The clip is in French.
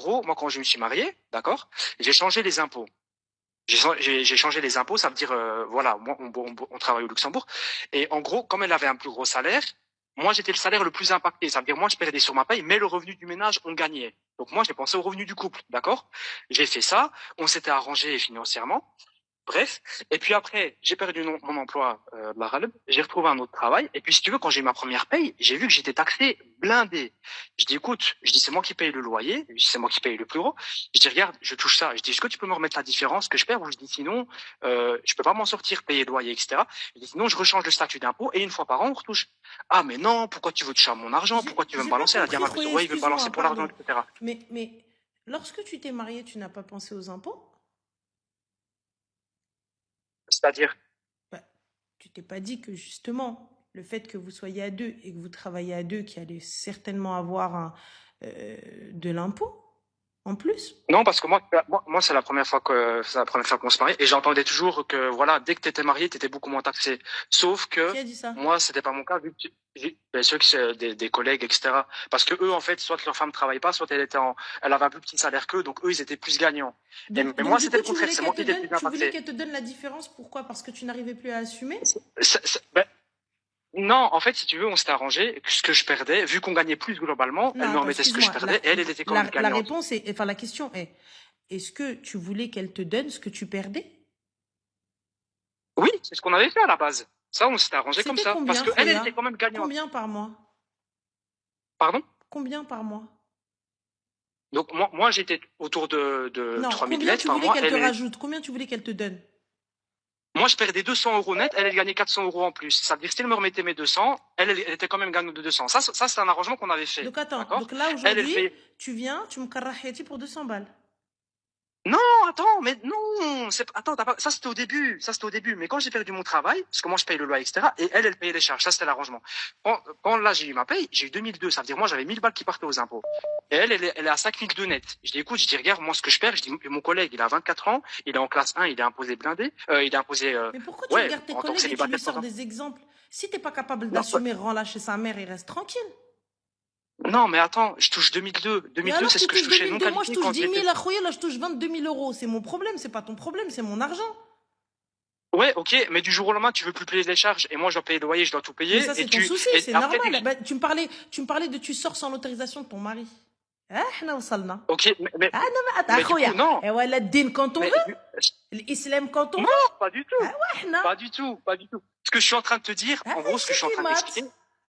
gros, moi, quand je me suis marié, d'accord, j'ai changé les impôts. J'ai changé les impôts, ça veut dire, voilà, moi, on travaille au Luxembourg. Et en gros, comme elle avait un plus gros salaire, moi, j'étais le salaire le plus impacté. Ça veut dire, moi, je perdais sur ma paye, mais le revenu du ménage, on gagnait. Donc, moi, j'ai pensé au revenu du couple, d'accord? J'ai fait ça, on s'était arrangé financièrement. Bref, et puis après, j'ai perdu mon emploi de la Raleb, j'ai retrouvé un autre travail, et puis si tu veux, quand j'ai eu ma première paye, j'ai vu que j'étais taxé blindé. Je dis, écoute, je dis, c'est moi qui paye le loyer, c'est moi qui paye le plus gros. Je dis, regarde, je touche ça. Je dis, est-ce que tu peux me remettre la différence que je perds? Ou je dis, sinon, je peux pas m'en sortir, payer le loyer, etc. Je dis, sinon, je rechange le statut d'impôt, et une fois par an, on retouche. Ah, mais non, pourquoi tu veux toucher à mon argent? Pourquoi tu veux me J'ai pas balancer? Elle a dit à compris, ma belle-sœur, Khoya, ouais, il veut me balancer excuse-moi, pour l'argent, pardon. etc. Mais lorsque tu t'es marié, tu n'as pas pensé aux impôts? C'est-à-dire, Bah, tu t'es pas dit que justement, le fait que vous soyez à deux et que vous travaillez à deux, qu'il allait certainement avoir de l'impôt en plus? non, parce que moi, c'est la première fois qu'on se marie, et j'entendais toujours que, voilà, dès que t'étais marié, t'étais beaucoup moins taxé. Sauf que, Qui a dit ça? moi, c'était pas mon cas, vu que ben, ceux qui, c'est des collègues, etc. Parce que eux, en fait, soit leur femme travaille pas, soit elle avait un plus petit salaire qu'eux, donc eux, ils étaient plus gagnants. Mais Donc moi, du c'était coup, le contraire, c'est moi qui étais le plus bien tu voulais taxé. qu'elle te donne la différence. Pourquoi? Parce que tu n'arrivais plus à assumer? Ben, non, en fait, si tu veux, on s'était arrangé que ce que je perdais, vu qu'on gagnait plus globalement, Non, elle me attends, remettait ce que je excuse-moi. perdais, et elle était quand même La gagnante. réponse est, enfin, la question est, est-ce que tu voulais qu'elle te donne ce que tu perdais? Oui, c'est ce qu'on avait fait à la base. Ça, on s'était arrangé comme C'était ça. Parce combien, que elle Khoya? était quand même gagnante. Combien par mois? Pardon? Combien par mois? Donc moi j'étais autour de Non, 3000 combien net tu par voulais mois. qu'elle te rajoute? Combien tu voulais qu'elle te donne? Moi je perdais 200 euros net, elle gagnait 400 euros en plus. Ça veut dire que si elle me remettait mes 200, elle était quand même gagnante de 200. Ça c'est un arrangement qu'on avait fait, Donc attends, d'accord? donc là Elle aujourd'hui, payait. tu viens, tu me caraheti pour 200 balles. Non, attends, mais non, attends, ça c'était au début, Mais quand j'ai perdu mon travail, parce que moi je paye le loyer, etc., et elle payait les charges, ça c'était l'arrangement. Quand là j'ai eu ma paye, j'ai eu 2002, ça veut dire moi j'avais 1000 balles qui partaient aux impôts. Et elle est à 5002 net. Je dis, écoute, regarde, moi ce que je perds, je dis, mon collègue, il a 24 ans, il est en classe 1, il est imposé blindé, il est imposé, Mais pourquoi tu ouais, regardes tes en tant que collègues et tu lui célibataire. sors des exemples? Si t'es pas capable Non, d'assumer, rends-la chez sa mère et reste tranquille. non, mais attends, je touche 2002. Et 2002, alors, c'est ce tu que je touches touchais non 2002, moi je qualifié touche quand 10 j'étais. 000, à Khoya, là je touche 22 000 euros. C'est mon problème, c'est pas ton problème, c'est mon argent. Ouais, ok, mais du jour au lendemain, tu veux plus payer les charges, et moi, je dois payer le loyer, je dois tout Mais payer, ça, c'est ton souci, et c'est après, normal. Bah, tu me parlais de tu sors sans l'autorisation de ton mari. Ah, احنا وصلنا. ok, Ah non, mais attends, mais du coup, Khoya. non, Et ouais, la dîne quand on mais, veut, l'islam quand on non, veut. pas du Ah tout, ouais, احنا. pas du tout, pas du tout. Ce que je suis en train de te dire, Ah, en gros, ce que je suis en train de مات. t'expliquer,